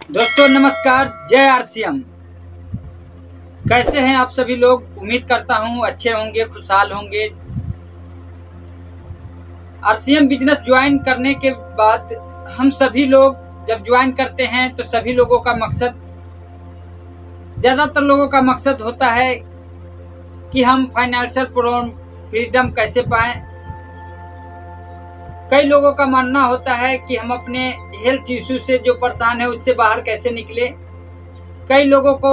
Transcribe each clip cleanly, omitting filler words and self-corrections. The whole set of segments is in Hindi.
दोस्तों नमस्कार, जय आरसीएम। कैसे हैं आप सभी लोग? उम्मीद करता हूं अच्छे होंगे, खुशहाल होंगे। आरसीएम बिजनेस ज्वाइन करने के बाद हम सभी लोग जब ज्वाइन करते हैं तो सभी लोगों का मकसद, ज़्यादातर लोगों का मकसद होता है कि हम फाइनेंशियल फ्रीडम कैसे पाएं। कई लोगों का मानना होता है कि हम अपने हेल्थ इश्यू से जो परेशान है उससे बाहर कैसे निकले। कई लोगों को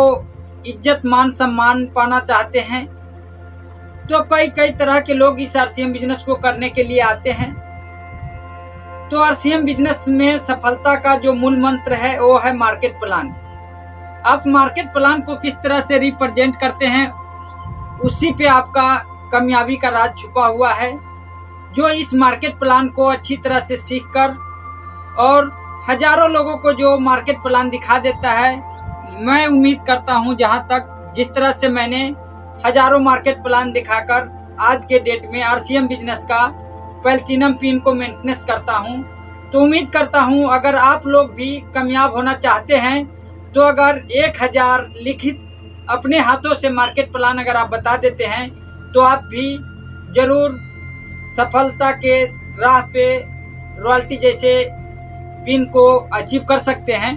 इज्जत मान सम्मान पाना चाहते हैं, तो कई तरह के लोग इस आरसीएम बिजनेस को करने के लिए आते हैं। तो आरसीएम बिजनेस में सफलता का जो मूल मंत्र है वो है मार्केट प्लान। आप मार्केट प्लान को किस तरह से रिप्रेजेंट करते हैं, उसी पे आपका कामयाबी का राज छुपा हुआ है। जो इस मार्केट प्लान को अच्छी तरह से सीखकर और हजारों लोगों को जो मार्केट प्लान दिखा देता है, मैं उम्मीद करता हूं जहां तक जिस तरह से मैंने हजारों मार्केट प्लान दिखाकर आज के डेट में आरसीएम बिजनेस का प्लैटिनम पिन को मेंटेनेंस करता हूं, तो उम्मीद करता हूं अगर आप लोग भी कामयाब होना चाहते हैं तो अगर 1000 लिखित अपने हाथों से मार्केट प्लान अगर आप बता देते हैं तो आप भी जरूर सफलता के राह पे रॉयल्टी जैसे पिन को अचीव कर सकते हैं।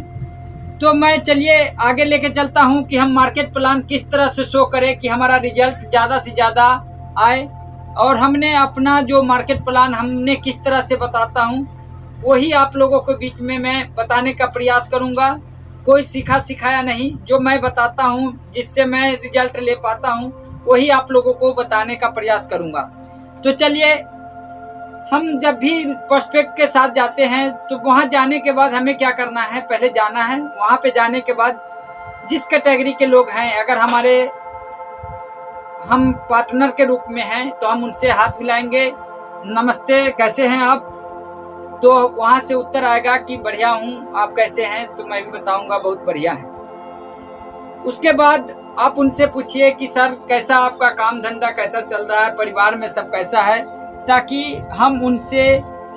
तो मैं चलिए आगे लेके चलता हूं कि हम मार्केट प्लान किस तरह से शो करें कि हमारा रिजल्ट ज़्यादा से ज़्यादा आए। और हमने अपना जो मार्केट प्लान हमने किस तरह से बताता हूं वही आप लोगों के बीच में मैं बताने का प्रयास करूंगा। कोई सीखा सिखाया नहीं, जो मैं बताता हूं जिससे मैं रिजल्ट ले पाता हूं वही आप लोगों को बताने का प्रयास करूंगा। तो चलिए, हम जब भी प्रोस्पेक्ट के साथ जाते हैं तो वहां जाने के बाद हमें क्या करना है, पहले जाना है। वहां पे जाने के बाद जिस कैटेगरी के लोग हैं, अगर हम पार्टनर के रूप में हैं तो हम उनसे हाथ मिलाएंगे, नमस्ते कैसे हैं आप। तो वहां से उत्तर आएगा कि बढ़िया हूं, आप कैसे हैं, तो मैं भी बताऊंगा बहुत बढ़िया है। उसके बाद आप उनसे पूछिए कि सर कैसा आपका काम धंधा कैसा चल रहा है, परिवार में सब कैसा है, ताकि हम उनसे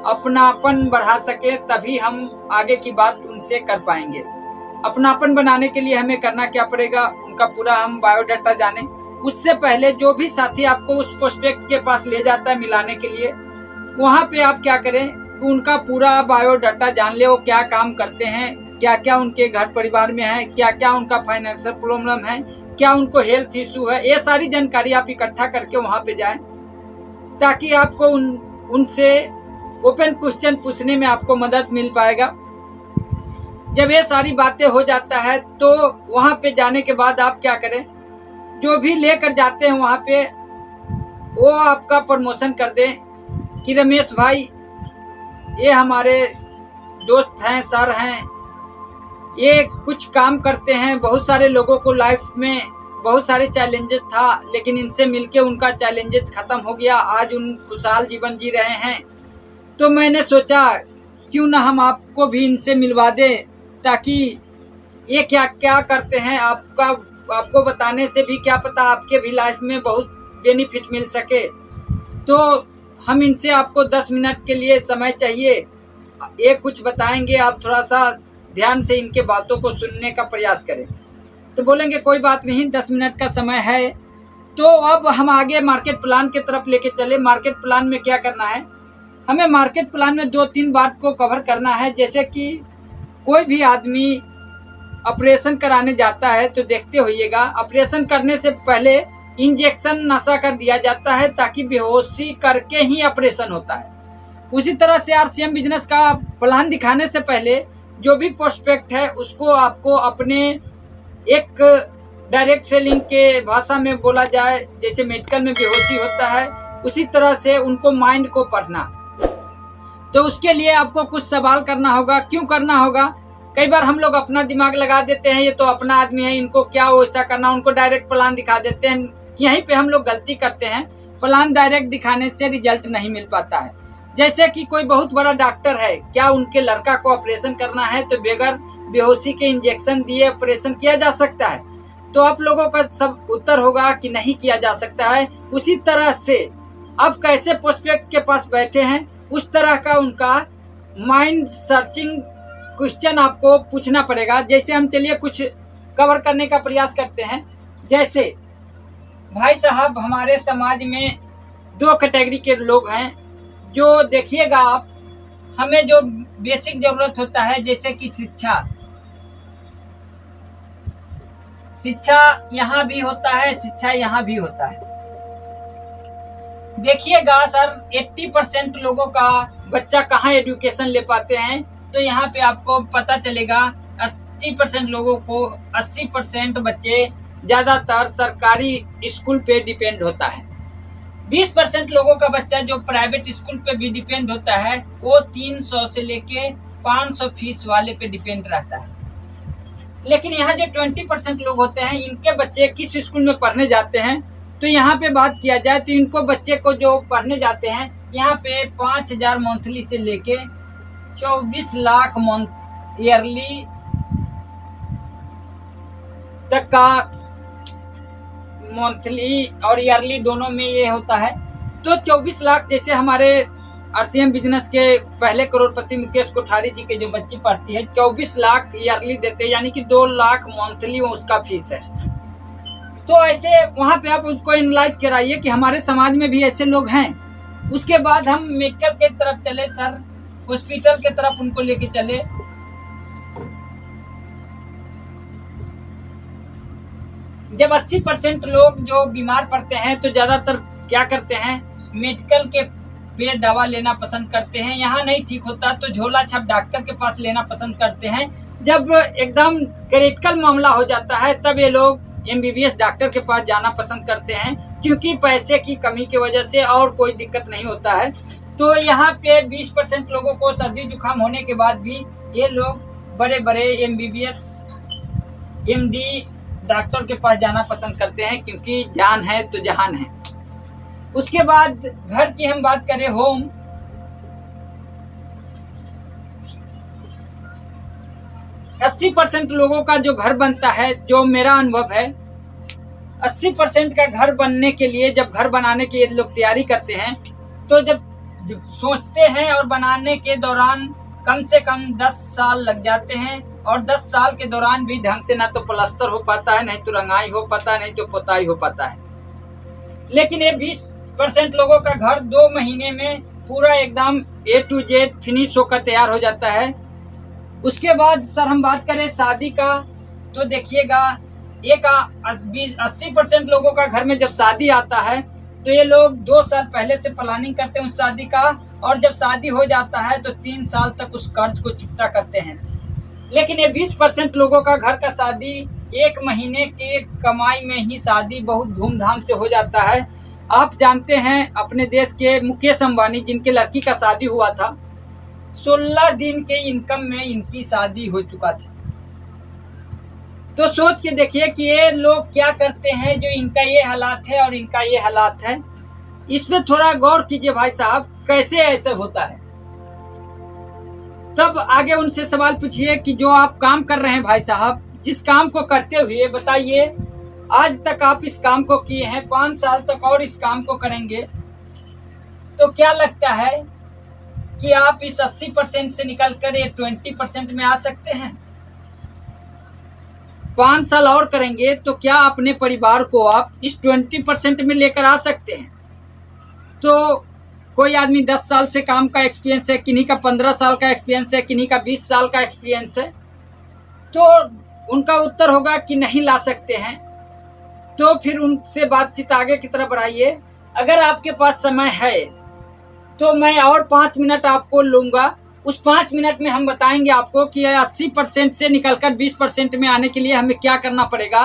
अपनापन बढ़ा सके, तभी हम आगे की बात उनसे कर पाएंगे। अपनापन बनाने के लिए हमें करना क्या पड़ेगा, उनका पूरा हम बायोडाटा जाने। उससे पहले जो भी साथी आपको उस प्रोस्पेक्ट के पास ले जाता है मिलाने के लिए, वहाँ पे आप क्या करें, उनका पूरा बायोडाटा जान ले। वो क्या काम करते हैं, क्या क्या उनके घर परिवार में है, क्या क्या उनका फाइनेंशियल प्रॉब्लम है, क्या उनको हेल्थ इशू है, ये सारी जानकारी आप इकट्ठा करके वहाँ पे जाएं, ताकि आपको उनसे ओपन क्वेश्चन पूछने में आपको मदद मिल पाएगा। जब ये सारी बातें हो जाता है तो वहाँ पे जाने के बाद आप क्या करें, जो भी लेकर जाते हैं वहाँ पे वो आपका प्रमोशन कर दें कि रमेश भाई ये हमारे दोस्त हैं, सर हैं, ये कुछ काम करते हैं, बहुत सारे लोगों को लाइफ में बहुत सारे चैलेंजेस था, लेकिन इनसे मिलके उनका चैलेंजेस खत्म हो गया, आज उन खुशहाल जीवन जी रहे हैं। तो मैंने सोचा क्यों ना हम आपको भी इनसे मिलवा दें, ताकि ये क्या क्या करते हैं आपको बताने से भी क्या पता आपके भी लाइफ में बहुत बेनिफिट मिल सके। तो हम इनसे आपको 10 मिनट के लिए समय चाहिए, ये कुछ बताएंगे, आप थोड़ा सा ध्यान से इनके बातों को सुनने का प्रयास करें। तो बोलेंगे कोई बात नहीं, 10 मिनट का समय है। तो अब हम आगे मार्केट प्लान की तरफ लेके चले। मार्केट प्लान में क्या करना है, हमें मार्केट प्लान में 2-3 बात को कवर करना है। जैसे कि कोई भी आदमी ऑपरेशन कराने जाता है तो देखते होइएगा, ऑपरेशन करने से पहले इंजेक्शन नशा कर दिया जाता है ताकि बेहोशी करके ही ऑपरेशन होता है। उसी तरह से आरसीएम बिजनेस का प्लान दिखाने से पहले जो भी प्रोस्पेक्ट है उसको आपको अपने एक डायरेक्ट सेलिंग के भाषा में बोला जाए, जैसे मेडिकल में बेहोशी होता है उसी तरह से उनको माइंड को पढ़ना। तो उसके लिए आपको कुछ सवाल करना होगा। क्यों करना होगा, कई बार हम लोग अपना दिमाग लगा देते हैं, ये तो अपना आदमी है, इनको क्या वैसा करना, उनको डायरेक्ट प्लान दिखा देते हैं। यहीं पे हम लोग गलती करते हैं, प्लान डायरेक्ट दिखाने से रिजल्ट नहीं मिल पाता है। जैसे कि कोई बहुत बड़ा डॉक्टर है, क्या उनके लड़का को ऑपरेशन करना है तो बगैर बेहोशी के इंजेक्शन दिए ऑपरेशन किया जा सकता है? तो आप लोगों का सब उत्तर होगा कि नहीं किया जा सकता है। उसी तरह से आप कैसे प्रोस्पेक्ट के पास बैठे हैं उस तरह का उनका माइंड सर्चिंग क्वेश्चन आपको पूछना पड़ेगा। जैसे हम चलिए कुछ कवर करने का प्रयास करते हैं। जैसे भाई साहब, हमारे समाज में 2 कैटेगरी के लोग हैं। जो देखिएगा आप, हमें जो बेसिक जरूरत होता है, जैसे कि शिक्षा यहाँ भी होता है, शिक्षा यहाँ भी होता है। देखिएगा सर, 80% लोगों का बच्चा कहाँ एजुकेशन ले पाते हैं, तो यहाँ पे आपको पता चलेगा 80% लोगों को 80% बच्चे ज़्यादातर सरकारी स्कूल पे डिपेंड होता है। 20% लोगों का बच्चा जो प्राइवेट स्कूल पे भी डिपेंड होता है, वो 300 से लेके 500 फीस वाले पे डिपेंड रहता है। लेकिन यहाँ जो 20% लोग होते हैं, इनके बच्चे किस स्कूल में पढ़ने जाते हैं, तो यहाँ पे बात किया जाए तो इनको बच्चे को जो पढ़ने जाते हैं, यहाँ पे 5,000 मंथली से लेके 24 लाख ईयरली तक का, मंथली और ईयरली दोनों में ये होता है। तो 24 लाख, जैसे हमारे RCM बिजनेस के पहले करोड़पति मुकेश कोठारी जी के जो बच्ची पढ़ती है, 24 लाख ईयरली देते हैं, यानी कि 2 लाख मंथली उसका फीस है। तो ऐसे वहाँ पे आप उसको एनालाइज कराइए कि हमारे समाज में भी ऐसे लोग हैं। उसके बाद हम मेडिकल के तरफ चले सर, हॉस्पिटल के तरफ उनको लेके चले। जब 80% लोग जो बीमार पड़ते हैं, तो ज्यादातर क्या करते हैं, मेडिकल के पे दवा लेना पसंद करते हैं। यहाँ नहीं ठीक होता तो झोला छाप डॉक्टर के पास लेना पसंद करते हैं। जब एकदम क्रिटिकल मामला हो जाता है, तब ये लोग MBBS डॉक्टर के पास जाना पसंद करते हैं, क्योंकि पैसे की कमी की वजह से, और कोई दिक्कत नहीं होता है। तो यहाँ पे 20% लोगों को सर्दी जुकाम होने के बाद भी ये लोग बड़े बड़े MBBS MD डॉक्टर के पास जाना पसंद करते हैं, क्योंकि जान है तो जहान है। उसके बाद घर की हम बात करें, होम, अस्सी 80% लोगों का जो घर बनता है, जो मेरा अनुभव है, 80% का घर बनने के लिए, जब घर बनाने की लोग तैयारी करते हैं, तो जब सोचते हैं और बनाने के दौरान कम से कम 10 साल लग जाते हैं, और 10 साल के दौरान भी ढंग से ना तो प्लास्टर हो पाता है, नहीं तो रंगाई हो पाता है, नहीं तो पोताई हो पाता है। लेकिन ये 20% लोगों का घर 2 महीने में पूरा एकदम A to Z फिनिश होकर तैयार हो जाता है। उसके बाद सर हम बात करें शादी का, तो देखिएगा 80% लोगों का घर में जब शादी आता है, तो ये लोग 2 साल पहले से प्लानिंग करते हैं उस शादी का, और जब शादी हो जाता है तो 3 साल तक उस कर्ज को चुकता करते हैं। लेकिन ये 20% लोगों का घर का शादी 1 महीने के कमाई में ही शादी बहुत धूमधाम से हो जाता है। आप जानते हैं अपने देश के मुकेश अंबानी, जिनके लड़की का शादी हुआ था, 16 दिन के इनकम में इनकी शादी हो चुका था। तो सोच के देखिए कि ये लोग क्या करते हैं, जो इनका ये हालात है और इनका ये हालात है। इस पे थोड़ा गौर कीजिए भाई साहब, कैसे ऐसे होता है। तब आगे उनसे सवाल पूछिए कि जो आप काम कर रहे हैं भाई साहब, जिस काम को करते हुए बताइए आज तक आप इस काम को किए हैं, 5 साल तक और इस काम को करेंगे, तो क्या लगता है कि आप इस 80% से निकलकर ये 20% में आ सकते हैं? 5 साल और करेंगे तो क्या अपने परिवार को आप इस 20% में लेकर आ सकते हैं? तो कोई आदमी 10 साल से काम का एक्सपीरियंस है, किन्हीं का 15 साल का एक्सपीरियंस है, किन्हीं का 20 साल का एक्सपीरियंस है, तो उनका उत्तर होगा कि नहीं ला सकते हैं। तो फिर उनसे बातचीत आगे की तरफ बढ़ाइए। अगर आपके पास समय है तो मैं और 5 मिनट आपको लूंगा। उस 5 मिनट में हम बताएंगे आपको कि 80% से निकलकर 20% में आने के लिए हमें क्या करना पड़ेगा।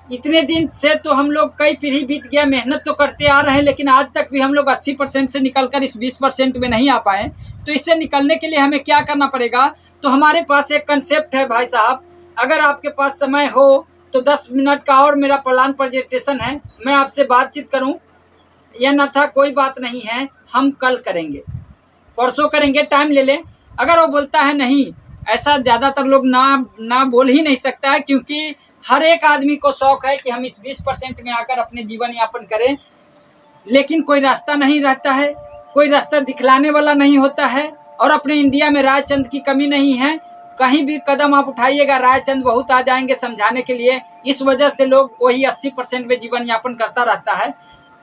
इतने दिन से तो हम लोग, कई पीढ़ी बीत गया, मेहनत तो करते आ रहे हैं, लेकिन आज तक भी हम लोग 80% से निकलकर इस 20% में नहीं आ पाए। तो इससे निकलने के लिए हमें क्या करना पड़ेगा? तो हमारे पास एक कंसेप्ट है भाई साहब। अगर आपके पास समय हो तो 10 मिनट का और मेरा प्लान प्रेजेंटेशन है, मैं आपसे बातचीत करूं या न था, कोई बात नहीं है, हम कल करेंगे, परसों करेंगे, टाइम ले लें। अगर वो बोलता है नहीं, ऐसा ज़्यादातर लोग ना बोल ही नहीं सकता है, क्योंकि हर एक आदमी को शौक है कि हम इस 20% में आकर अपने जीवन यापन करें, लेकिन कोई रास्ता नहीं रहता है, कोई रास्ता दिखलाने वाला नहीं होता है। और अपने इंडिया में रायचंद की कमी नहीं है, कहीं भी कदम आप उठाइएगा रायचंद बहुत आ जाएंगे समझाने के लिए। इस वजह से लोग वही 80% में जीवन यापन करता रहता है।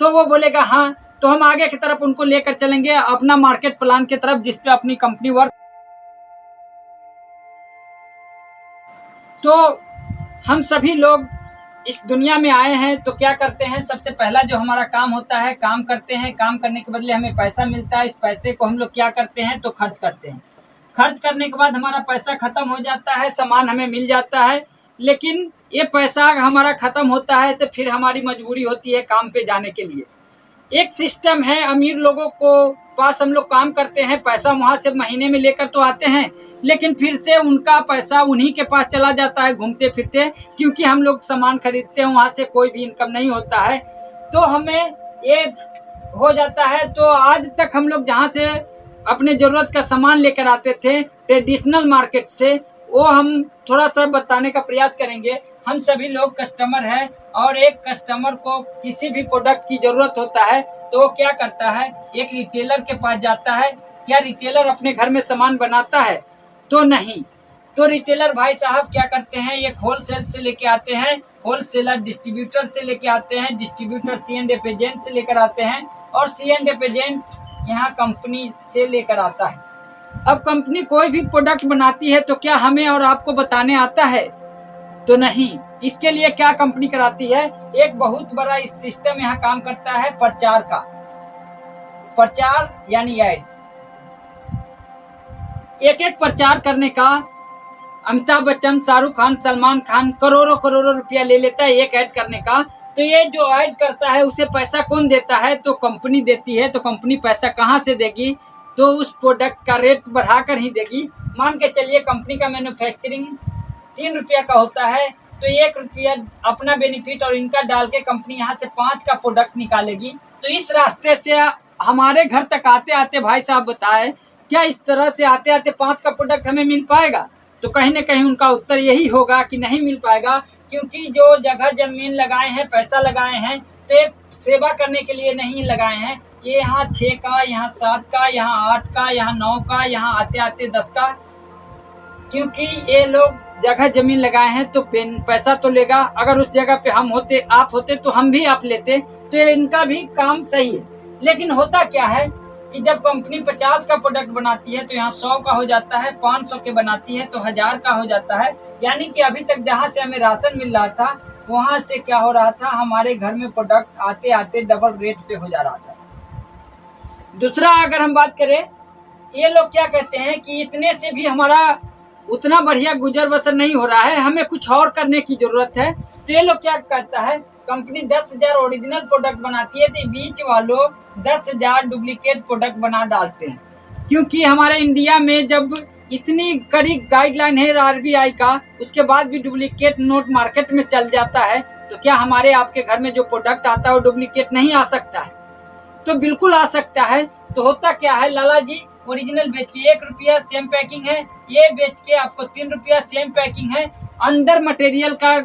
तो वो बोलेगा हाँ, तो हम आगे की तरफ उनको लेकर चलेंगे अपना मार्केट प्लान की तरफ, जिस पे अपनी कंपनी वर्क। तो हम सभी लोग इस दुनिया में आए हैं तो क्या करते हैं, सबसे पहला जो हमारा काम होता है, काम करते हैं। काम करने के बदले हमें पैसा मिलता है। इस पैसे को हम लोग क्या करते हैं, तो खर्च करते हैं। खर्च करने के बाद हमारा पैसा खत्म हो जाता है, सामान हमें मिल जाता है, लेकिन ये पैसा हमारा खत्म होता है तो फिर हमारी मजबूरी होती है काम पे जाने के लिए। एक सिस्टम है, अमीर लोगों को पास हम लोग काम करते हैं, पैसा वहां से महीने में लेकर तो आते हैं, लेकिन फिर से उनका पैसा उन्हीं के पास चला जाता है घूमते फिरते, क्योंकि हम लोग सामान खरीदते हैं, वहां से कोई भी इनकम नहीं होता है। तो हमें ये हो जाता है। तो आज तक हम लोग जहाँ से अपने जरूरत का सामान लेकर आते थे ट्रेडिशनल मार्केट से, वो हम थोड़ा सा बताने का प्रयास करेंगे। हम सभी लोग कस्टमर हैं और एक कस्टमर को किसी भी प्रोडक्ट की जरूरत होता है तो वो क्या करता है, एक रिटेलर के पास जाता है। क्या रिटेलर अपने घर में सामान बनाता है? तो नहीं। तो रिटेलर भाई साहब क्या करते हैं, एक होलसेल से लेके आते हैं, होलसेलर डिस्ट्रीब्यूटर से लेके आते हैं, डिस्ट्रीब्यूटर C&F एजेंट से लेकर आते हैं, और C&F एजेंट यहाँ कंपनी से लेकर आता है। अब कंपनी कोई भी प्रोडक्ट बनाती है तो क्या हमें और आपको बताने आता है? तो नहीं। इसके लिए क्या कंपनी कराती है, एक बहुत बड़ा इस सिस्टम यहाँ काम करता है प्रचार का। प्रचार यानी ऐड, एक एक प्रचार करने का अमिताभ बच्चन, शाहरुख खान, सलमान खान करोड़ों करोड़ों रुपया ले लेता है एक ऐड करने का। तो ये जो ऐड करता है उसे पैसा कौन देता है, तो कंपनी देती है। तो कंपनी पैसा कहाँ से देगी, तो उस प्रोडक्ट का रेट बढ़ाकर ही देगी। मान के चलिए कंपनी का मैन्युफैक्चरिंग 3 रुपया का होता है, तो 1 रुपया अपना बेनिफिट और इनका डाल के कंपनी यहाँ से 5 का प्रोडक्ट निकालेगी। तो इस रास्ते से हमारे घर तक आते आते भाई साहब बताए, क्या इस तरह से आते आते 5 का प्रोडक्ट हमें मिल पाएगा? तो कहीं न कहीं उनका उत्तर यही होगा कि नहीं मिल पाएगा, क्योंकि जो जगह जमीन लगाए हैं, पैसा लगाए हैं, तो ये सेवा करने के लिए नहीं लगाए हैं। ये यहाँ 6 का, यहाँ 7 का, यहाँ 8 का, यहाँ 9 का, यहाँ आते आते 10 का, क्योंकि ये लोग जगह जमीन लगाए हैं तो पैसा तो लेगा। अगर उस जगह पे हम होते, आप होते, तो हम भी आप लेते, तो इनका भी काम सही है। लेकिन होता क्या है कि जब कंपनी 50 का प्रोडक्ट बनाती है तो यहाँ 100 का हो जाता है, 500 के बनाती है तो 1000 का हो जाता है। यानी कि अभी तक जहाँ से हमें राशन मिल रहा था, वहाँ से क्या हो रहा था, हमारे घर में प्रोडक्ट आते आते डबल रेट पे हो जा रहा था। दूसरा अगर हम बात करें, ये लोग क्या कहते हैं कि इतने से भी हमारा उतना बढ़िया गुजर बसर नहीं हो रहा है, हमें कुछ और करने की जरूरत है। तो ये लोग क्या कहता है, कंपनी 10,000 ओरिजिनल प्रोडक्ट बनाती है तो बीच वालों 10,000 डुप्लीकेट प्रोडक्ट बना डालते हैं। क्योंकि हमारे इंडिया में जब इतनी कड़ी गाइडलाइन है RBI का, उसके बाद भी डुप्लीकेट नोट मार्केट में चल जाता है, तो क्या हमारे आपके घर में जो प्रोडक्ट आता है वो डुप्लीकेट नहीं आ सकता है? तो बिल्कुल आ सकता है। तो होता क्या है, लाला जी ओरिजिनल बेच के 1 रुपया सेम पैकिंग है, ये बेच के आपको 3 रुपया सेम पैकिंग है, अंदर मटेरियल का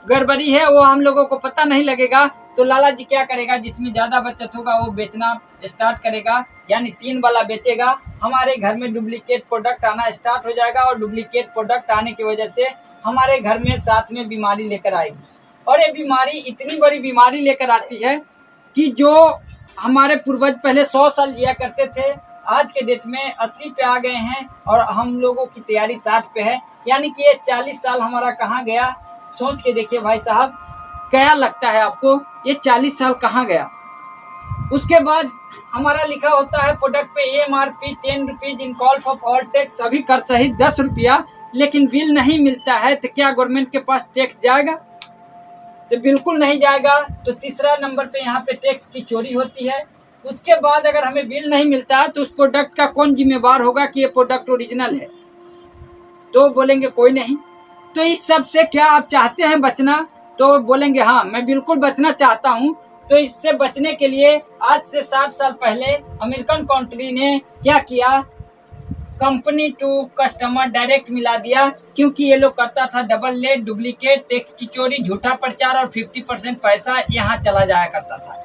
गड़बड़ी है, वो हम लोगों को पता नहीं लगेगा। तो लाला जी क्या करेगा, जिसमें ज्यादा बचत होगा वो बेचना स्टार्ट करेगा, यानी 3 वाला बेचेगा। हमारे घर में डुप्लीकेट प्रोडक्ट आना स्टार्ट हो जाएगा, और डुप्लीकेट प्रोडक्ट आने की वजह से हमारे घर में साथ में बीमारी लेकर आएगी। और ये बीमारी इतनी बड़ी बीमारी लेकर आती है कि जो हमारे पूर्वज पहले 100 साल जिया करते थे, आज के डेट में 80 पे आ गए हैं, और हम लोगों की तैयारी 60 पे है। यानी कि ये 40 साल हमारा कहाँ गया, सोच के देखिए भाई साहब, क्या लगता है आपको, ये 40 साल कहाँ गया? उसके बाद हमारा लिखा होता है प्रोडक्ट पे MRP 10 rupees in call for all tax, सभी कर सहित 10 रुपया, लेकिन बिल नहीं मिलता है। तो क्या गवर्नमेंट के पास टैक्स जाएगा? तो बिल्कुल नहीं जाएगा। तो तीसरा नंबर पे यहाँ पे टैक्स की चोरी होती है। उसके बाद अगर हमें बिल नहीं मिलता है तो उस प्रोडक्ट का कौन जिम्मेवार होगा कि ये प्रोडक्ट ओरिजिनल है? तो बोलेंगे कोई नहीं। तो इस सब से क्या आप चाहते हैं बचना? तो बोलेंगे हाँ, मैं बिल्कुल बचना चाहता हूँ। तो इससे बचने के लिए आज से 60 साल पहले अमेरिकन कंट्री ने क्या किया, कंपनी टू कस्टमर डायरेक्ट मिला दिया। क्योंकि ये लोग करता था डबल रेट, डुप्लीकेट, टैक्स की चोरी, झूठा प्रचार, और 50% पैसा यहाँ चला जाया करता था।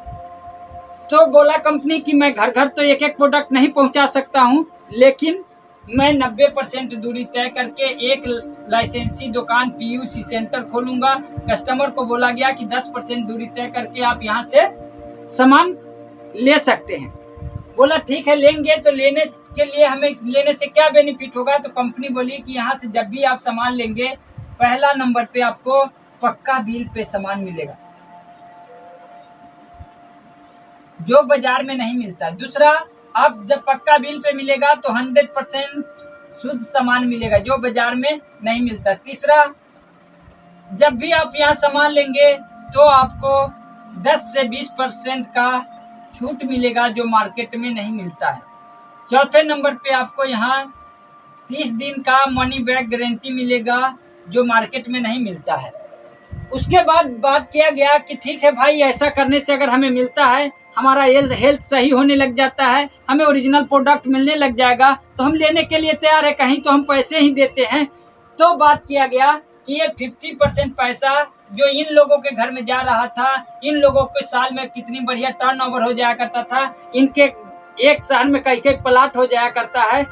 तो बोला कंपनी कि मैं घर घर तो एक एक प्रोडक्ट नहीं पहुंचा सकता हूं, लेकिन मैं 90% दूरी तय करके एक लाइसेंसी दुकान पीयूसी सेंटर खोलूंगा। कस्टमर को बोला गया कि 10% दूरी तय करके आप यहाँ से सामान ले सकते हैं। बोला ठीक है लेंगे। तो लेने के लिए हमें लेने से क्या बेनिफिट होगा? तो कंपनी बोली कि यहाँ से जब भी आप सामान लेंगे, पहला नंबर पे आपको पक्का बिल पे सामान मिलेगा, जो बाजार में नहीं मिलता। दूसरा, आप जब पक्का बिल पे मिलेगा तो 100% शुद्ध सामान मिलेगा, जो बाजार में नहीं मिलता। तीसरा, जब भी आप यहाँ सामान लेंगे तो आपको 10 से 20% का छूट मिलेगा, जो मार्केट में नहीं मिलता है। चौथे नंबर पे आपको यहाँ 30 दिन का मनी बैक गारंटी मिलेगा, जो मार्केट में नहीं मिलता है। उसके बाद बात किया गया कि ठीक है भाई, ऐसा करने से अगर हमें मिलता है, हमारा हेल्थ सही होने लग जाता है, हमें ओरिजिनल प्रोडक्ट मिलने लग जाएगा, तो हम लेने के लिए तैयार है, कहीं तो हम पैसे ही देते हैं। तो बात किया गया कि ये 50% पैसा जो इन लोगों के घर में जा रहा था, इन लोगों के साल में कितनी बढ़िया टर्नओवर हो जाया करता था, इनके एक शहर में कई प्लाट हो जाया करता है।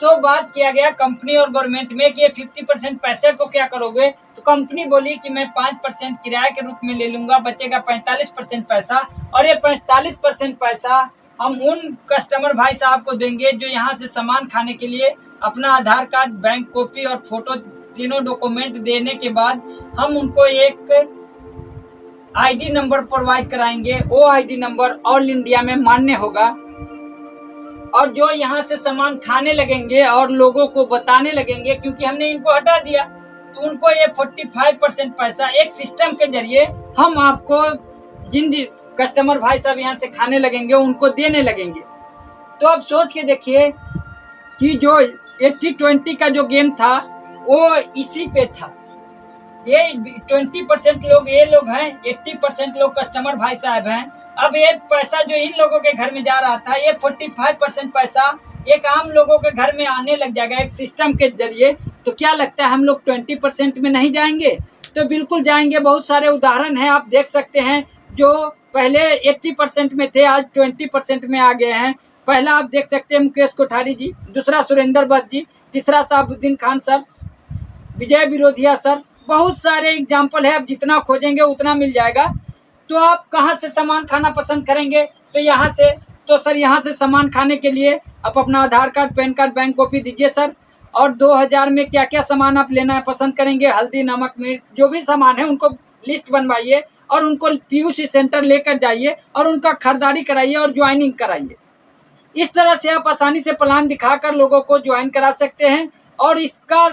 तो बात किया गया कंपनी और गवर्नमेंट में कि ये 50% पैसे को क्या करोगे? तो कंपनी बोली कि मैं 5% किराए के रूप में ले लूंगा, बचेगा 45% पैसा, और ये 45% पैसा हम उन कस्टमर भाई साहब को देंगे जो यहाँ से सामान खाने के लिए अपना आधार कार्ड, बैंक कॉपी और फोटो, तीनों डॉक्यूमेंट देने के बाद हम उनको एक आईडी नंबर प्रोवाइड कराएंगे। वो आईडी नंबर ऑल इंडिया में मान्य होगा, और जो यहाँ से सामान खाने लगेंगे और लोगों को बताने लगेंगे, क्योंकि हमने इनको हटा दिया, तो उनको ये 45% पैसा एक सिस्टम के जरिए हम आपको, जिन कस्टमर भाई साहब यहाँ से खाने लगेंगे, उनको देने लगेंगे। तो अब सोच के देखिए कि जो 80-20 का जो गेम था वो इसी पे था। ये 20% लोग ये लोग हैं, 80% लोग कस्टमर भाई साहब हैं। अब ये पैसा जो इन लोगों के घर में जा रहा था, ये 45% पैसा एक आम लोगों के घर में आने लग जाएगा एक सिस्टम के जरिए। तो क्या लगता है हम लोग 20% में नहीं जाएंगे? तो बिल्कुल जाएंगे। बहुत सारे उदाहरण हैं, आप देख सकते हैं, जो पहले 80% में थे आज 20% में आ गए हैं। पहला आप देख सकते हैं मुकेश कोठारी जी, दूसरा सुरेंद्र भट्ट जी, तीसरा साबुद्दीन खान सर, विजय विरोधिया सर। बहुत सारे एग्जाम्पल है, आप जितना खोजेंगे उतना मिल जाएगा। तो आप कहाँ से सामान खाना पसंद करेंगे? तो यहाँ से। तो सर यहाँ से सामान खाने के लिए आप अपना Aadhaar card, PAN card, bank copy दीजिए सर। और 2000 में क्या क्या सामान आप लेना पसंद करेंगे, हल्दी, नमक, मिर्च, जो भी सामान है उनको लिस्ट बनवाइए और उनको पीयूसी सेंटर लेकर जाइए और उनका खरीदारी कराइए और ज्वाइनिंग कराइए। इस तरह से आप आसानी से प्लान दिखाकर लोगों को ज्वाइन करा सकते हैं। और इसका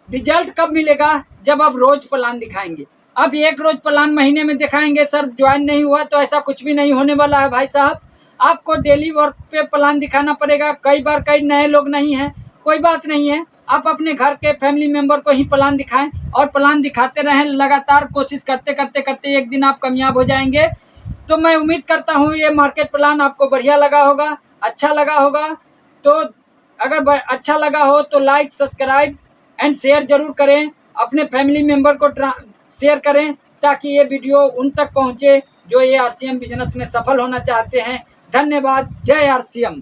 रिजल्ट कब मिलेगा? जब आप रोज प्लान दिखाएंगे। अब एक रोज प्लान महीने में दिखाएंगे, सर ज्वाइन नहीं हुआ, तो ऐसा कुछ भी नहीं होने वाला है भाई साहब। आपको डेली वर्क पे प्लान दिखाना पड़ेगा। कई बार कई नए लोग नहीं हैं, कोई बात नहीं है, आप अपने घर के फैमिली मेंबर को ही प्लान दिखाएं और प्लान दिखाते रहें। लगातार कोशिश करते करते करते एक दिन आप कामयाब हो जाएंगे। तो मैं उम्मीद करता हूँ ये मार्केट प्लान आपको बढ़िया लगा होगा, अच्छा लगा होगा। तो अगर अच्छा लगा हो तो लाइक, सब्सक्राइब एंड शेयर जरूर करें। अपने फैमिली मेंबर को शेयर करें ताकि ये वीडियो उन तक पहुंचे जो ये आरसीएम बिजनेस में सफल होना चाहते हैं। धन्यवाद। जय आरसीएम।